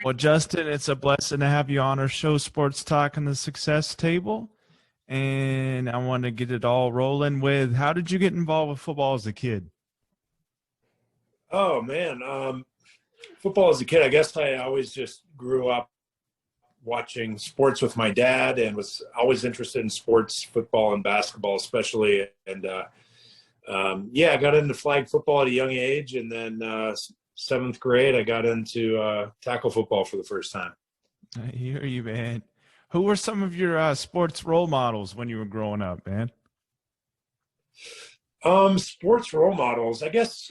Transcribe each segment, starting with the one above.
Well, Justin, it's a blessing to have you on our show, Sports Talk on the Success Table. And I want to get it all rolling with, how did you get involved with football as a kid? Oh man, football as a kid. I guess I always just grew up watching sports with my dad, and was always interested in sports, football and basketball, especially. And yeah, I got into flag football at a young age, and then seventh grade, I got into tackle football for the first time. I hear you, man. Who were some of your sports role models when you were growing up, man? Sports role models. I guess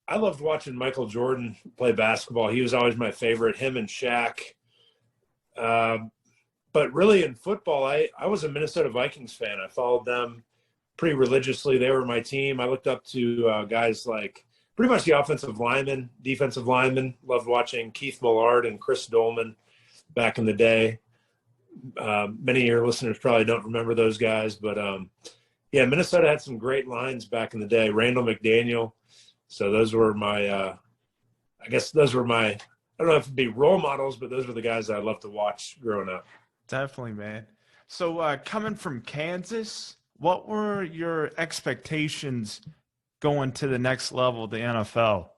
I loved watching Michael Jordan play basketball. He was always my favorite, him and Shaq. But really in football, I was a Minnesota Vikings fan. I followed them pretty religiously. They were my team. I looked up to guys like pretty much the offensive linemen, defensive linemen. Loved watching Keith Millard and Chris Dolman back in the day. Many of your listeners probably don't remember those guys, but yeah, Minnesota had some great lines back in the day. Randall McDaniel. So those were my, I guess those were my, I don't know if it'd be role models, but those were the guys that I loved to watch growing up. Definitely, man. So coming from Kansas, what were your expectations going to the next level, the NFL?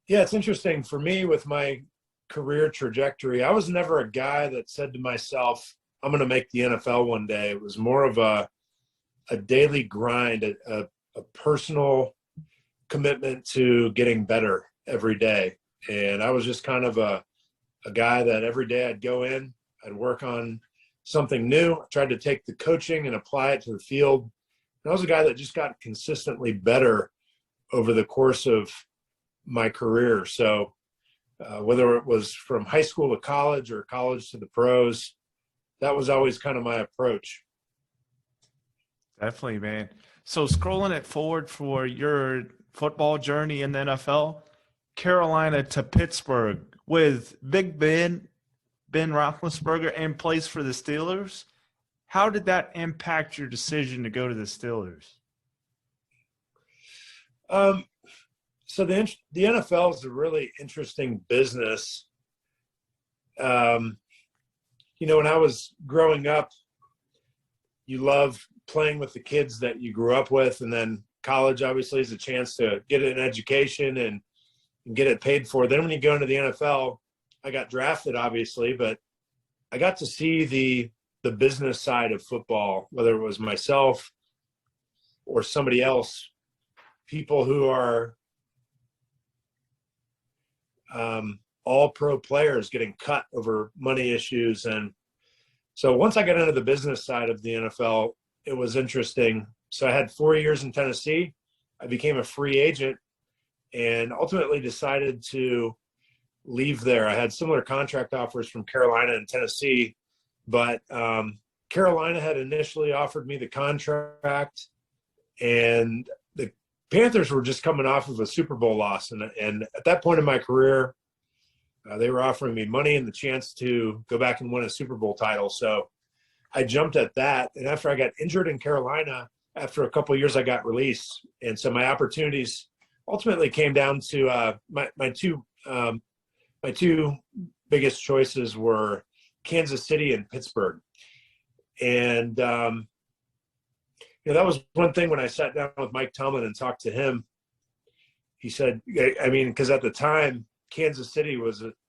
Yeah, it's interesting for me with my career trajectory. I was never a guy that said to myself, I'm going to make the NFL one day. It was more of a daily grind, a personal commitment to getting better every day. And I was just kind of a guy that every day I'd go in, I'd work on something new. I tried to take the coaching and apply it to the field. And I was a guy that just got consistently better over the course of my career. So whether it was from high school to college or college to the pros, that was always kind of my approach. Definitely, man. So scrolling it forward for your football journey in the NFL, Carolina to Pittsburgh with Big Ben Roethlisberger in place for the Steelers. How did that impact your decision to go to the Steelers? So the NFL is a really interesting business. You know, when I was growing up, you love playing with the kids that you grew up with, and then college obviously is a chance to get an education and get it paid for. Then when you go into the NFL, I got drafted obviously, but I got to see the business side of football, whether it was myself or somebody else, people who are all pro players getting cut over money issues. And so once I got into the business side of the NFL, it was interesting. So I had 4 years in Tennessee. I became a free agent and ultimately decided to leave there. I had similar contract offers from Carolina and Tennessee, but Carolina had initially offered me the contract, and the Panthers were just coming off of a Super Bowl loss. And at that point in my career, they were offering me money and the chance to go back and win a Super Bowl title. So I jumped at that. And after I got injured in Carolina, after a couple of years, I got released. And so my opportunities ultimately came down to my two biggest choices were Kansas City and Pittsburgh. And you know, that was one thing when I sat down with Mike Tomlin and talked to him. He said, I mean, because at the time, Kansas City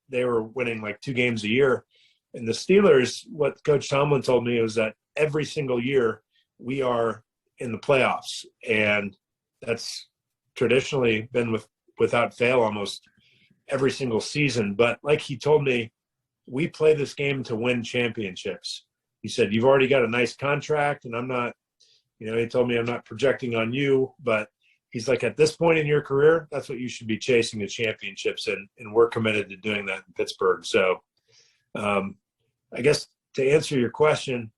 they were winning like 2 games a year. And the Steelers, what Coach Tomlin told me was that every single year we are in the playoffs. And that's traditionally been without fail almost every single season. But like he told me, we play this game to win championships. He said, you've already got a nice contract, and I'm not, you know, he told me I'm not projecting on you, but he's like, at this point in your career, that's what you should be chasing, the championships, and we're committed to doing that in Pittsburgh. So I guess to answer your question,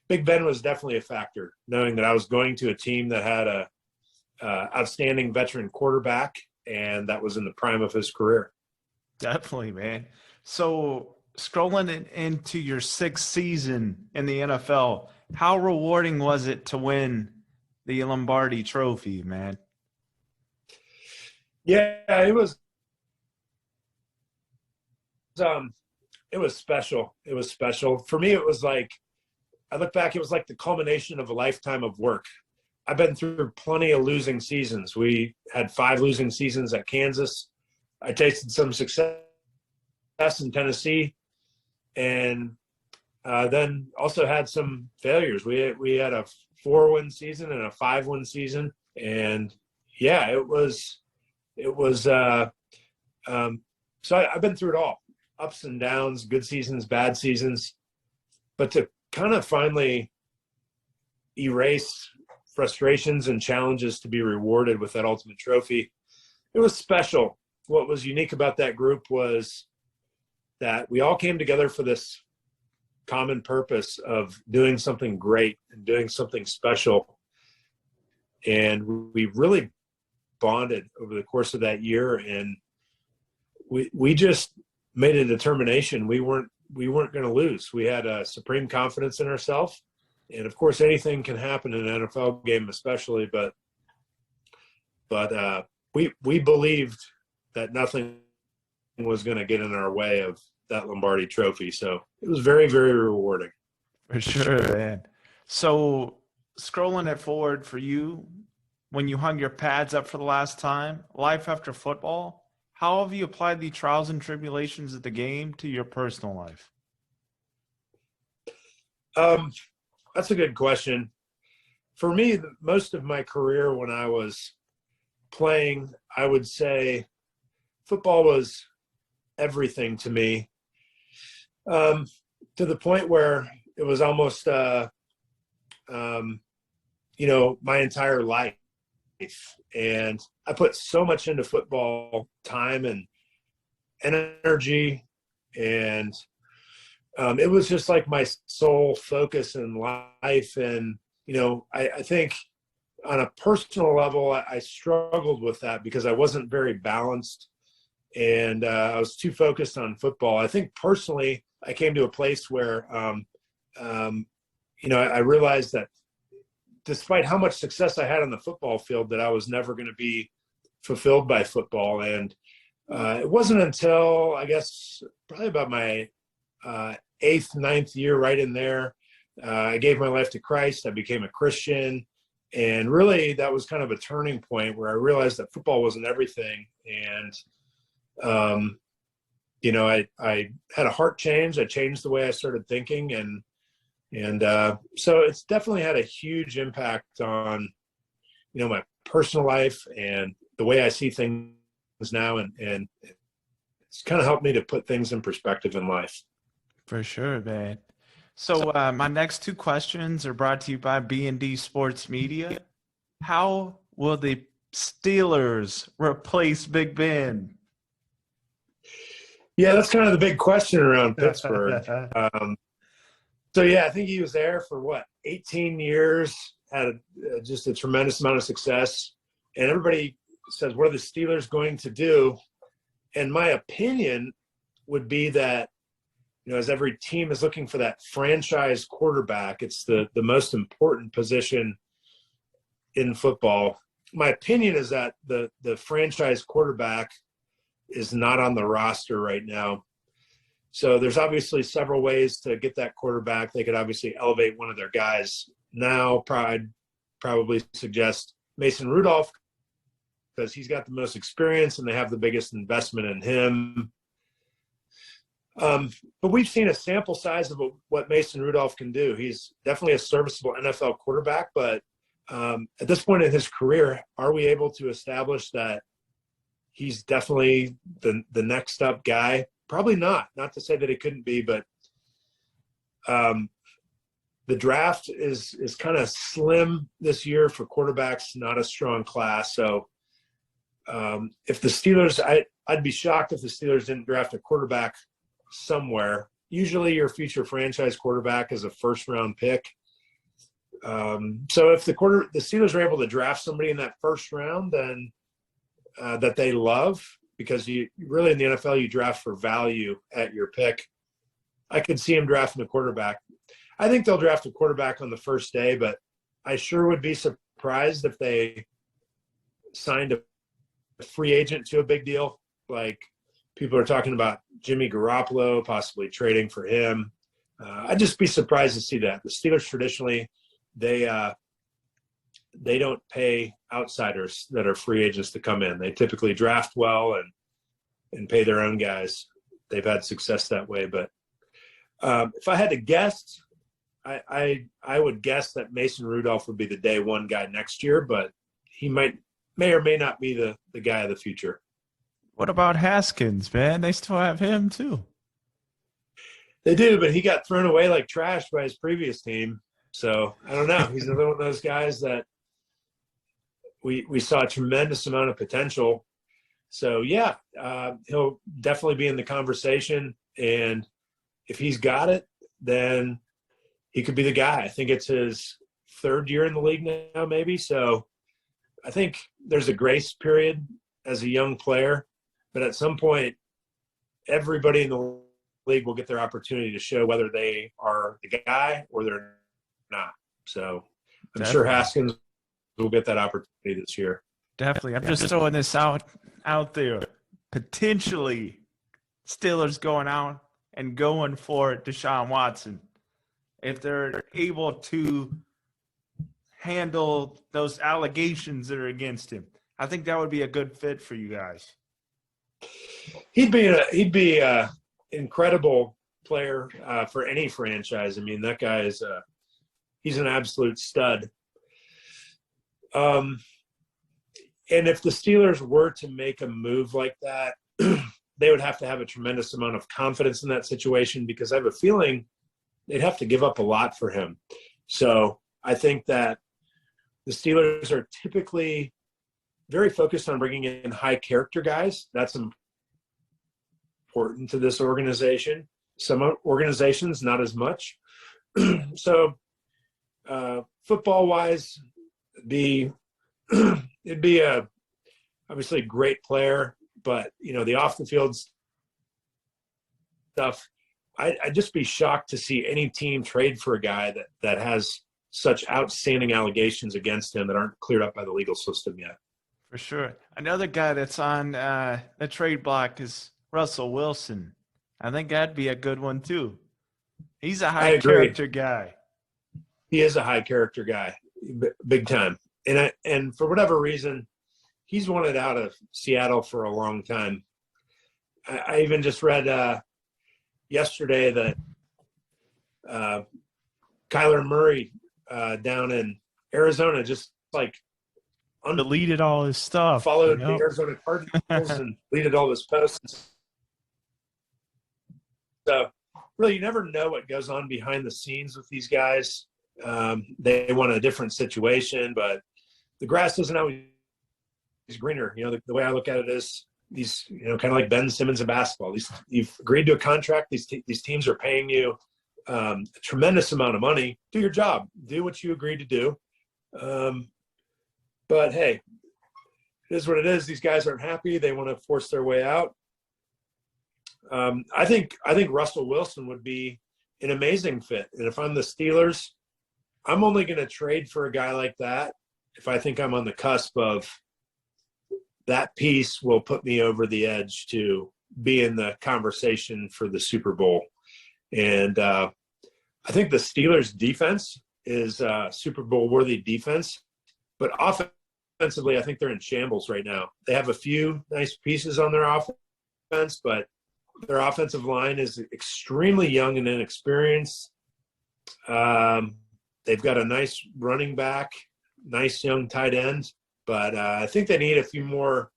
Big Ben was definitely a factor, knowing that I was going to a team that had a outstanding veteran quarterback, and that was in the prime of his career. Definitely, man. So scrolling into your 6th season in the NFL, how rewarding was it to win the Lombardi Trophy, man? Yeah, um, it was special. It was special for me. It was like I look back. It was like the culmination of a lifetime of work. I've been through plenty of losing seasons. We had 5 losing seasons at Kansas. I tasted some success in Tennessee, and then also had some failures. We had a 4-win season and a 5-win season, and yeah, it was. So I've been through it all, ups and downs, good seasons, bad seasons, but to kind of finally erase frustrations and challenges to be rewarded with that ultimate trophy, it was special. What was unique about that group was that we all came together for this common purpose of doing something great and doing something special. And we really bonded over the course of that year. And we just made a determination. We weren't going to lose. We had a supreme confidence in ourselves. And of course, anything can happen in an NFL game, especially, but we believed that nothing was going to get in our way of that Lombardi Trophy. So it was very, very rewarding. For sure, man. So scrolling it forward for you, when you hung your pads up for the last time, life after football, how have you applied the trials and tribulations of the game to your personal life? That's a good question. For me, most of my career when I was playing, I would say football was everything to me, to the point where it was almost, my entire life. And I put so much into football, time and energy, and it was just like my sole focus in life. And, I think on a personal level, I struggled with that because I wasn't very balanced, and I was too focused on football. I think personally, I came to a place where, I realized that despite how much success I had on the football field, that I was never going to be fulfilled by football. And it wasn't until, I guess, probably about my 8th, 9th year, right in there, I gave my life to Christ. I became a Christian. And really, that was kind of a turning point where I realized that football wasn't everything. And, I had a heart change. I changed the way I started thinking. And so it's definitely had a huge impact on, my personal life and the way I see things now. And it's kind of helped me to put things in perspective in life. For sure, man. So my next 2 questions are brought to you by B&D Sports Media. How will the Steelers replace Big Ben? Yeah, that's kind of the big question around Pittsburgh. I think he was there for 18 years, had just a tremendous amount of success. And everybody says, what are the Steelers going to do? And my opinion would be that, as every team is looking for that franchise quarterback, it's the most important position in football. My opinion is that the franchise quarterback is not on the roster right now. So there's obviously several ways to get that quarterback. They could obviously elevate one of their guys now. I'd probably suggest Mason Rudolph because he's got the most experience and they have the biggest investment in him. But we've seen a sample size of what Mason Rudolph can do. He's definitely a serviceable NFL quarterback, but at this point in his career, are we able to establish that he's definitely the next up guy? Probably not. Not to say that it couldn't be, but the draft is kind of slim this year for quarterbacks, not a strong class. So if the Steelers, I'd be shocked if the Steelers didn't draft a quarterback somewhere. Usually your future franchise quarterback is a first-round pick. So if the Steelers are able to draft somebody in that first round, then that they love, because you really in the NFL you draft for value at your pick. I could see him drafting a quarterback. I think they'll draft a quarterback on the first day, but I sure would be surprised if they signed a free agent to a big deal. Like people are talking about Jimmy Garoppolo, possibly trading for him. I'd just be surprised to see that. The Steelers traditionally, they don't pay outsiders that are free agents to come in. They typically draft well and pay their own guys. They've had success that way. But if I had to guess, I would guess that Mason Rudolph would be the day one guy next year, but he may or may not be the guy of the future. What about Haskins, man? They still have him too. They do, but he got thrown away like trash by his previous team. So I don't know. He's another one of those guys that we saw a tremendous amount of potential. So yeah, he'll definitely be in the conversation. And if he's got it, then he could be the guy. I think it's his third year in the league now, maybe. So I think there's a grace period as a young player, but at some point, everybody in the league will get their opportunity to show whether they are the guy or they're not. So I'm sure Haskins will get that opportunity this year. Definitely. I'm just throwing this out there. Potentially Steelers going out and going for Deshaun Watson. If they're able to handle those allegations that are against him, I think that would be a good fit for you guys. He'd be a incredible player for any franchise. I mean, that guy is he's an absolute stud. And if the Steelers were to make a move like that, they would have to have a tremendous amount of confidence in that situation, because I have a feeling they'd have to give up a lot for him. So I think that the Steelers are typically very focused on bringing in high character guys. That's important to this organization. Some organizations, not as much. So football wise, it'd be a obviously a great player, but the off the field stuff, I'd just be shocked to see any team trade for a guy that has such outstanding allegations against him that aren't cleared up by the legal system yet. For sure. Another guy that's on the trade block is Russell Wilson. I think that'd be a good one too. He's a high character guy. He is a high character guy, big time. And for whatever reason, he's wanted out of Seattle for a long time. I even just read yesterday that Kyler Murray down in Arizona just deleted all his stuff. Followed the Arizona Cardinals and deleted all his posts. So really, you never know what goes on behind the scenes with these guys. They want a different situation, but the grass doesn't always greener. The way I look at it is these, kind of like Ben Simmons in basketball. You've agreed to a contract. These teams are paying you a tremendous amount of money. Do your job. Do what you agreed to do. But hey, it is what it is. These guys aren't happy. They want to force their way out. I think Russell Wilson would be an amazing fit. And if I'm the Steelers, I'm only going to trade for a guy like that if I think I'm on the cusp of that piece will put me over the edge to be in the conversation for the Super Bowl. And I think the Steelers' defense is Super Bowl worthy defense, but offensively, I think they're in shambles right now. They have a few nice pieces on their offense, but their offensive line is extremely young and inexperienced. They've got a nice running back, nice young tight end, but I think they need a few more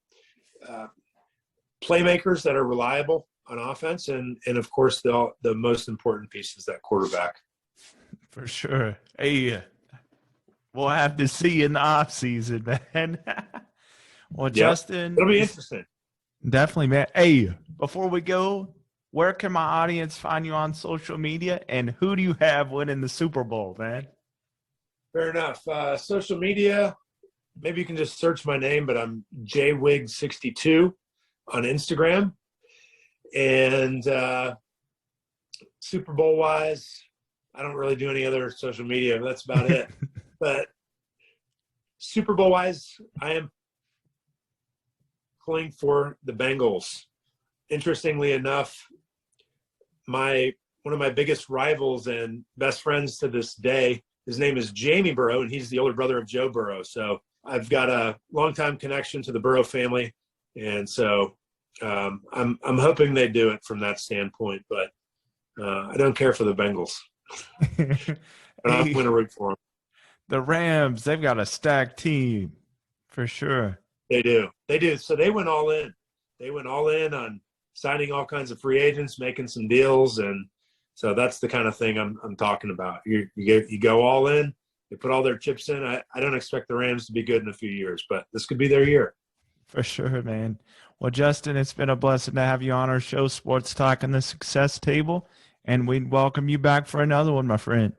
playmakers that are reliable on offense, and of course the most important piece is that quarterback. For sure. Hey, we'll have to see in the offseason, man. Well, yep. Justin, it'll be interesting. Definitely, man. Hey, before we go, where can my audience find you on social media, and who do you have winning the Super Bowl, man? Fair enough. Social media, maybe you can just search my name, but I'm jwig62 on Instagram. And Super Bowl wise, I don't really do any other social media. But that's about it. But Super Bowl wise, I am pulling for the Bengals. Interestingly enough, one of my biggest rivals and best friends to this day, his name is Jamie Burrow, and he's the older brother of Joe Burrow. So I've got a longtime connection to the Burrow family, and so I'm hoping they do it from that standpoint. But I don't care for the Bengals, but I'm going to root for them. The Rams, they've got a stacked team for sure. They do. So they went all in. They went all in on signing all kinds of free agents, making some deals, and so that's the kind of thing I'm talking about. You go all in. They put all their chips in. I don't expect the Rams to be good in a few years, but this could be their year. For sure, man. Well, Justin, it's been a blessing to have you on our show, Sports Talk and the Success Table, and we'd welcome you back for another one, my friend.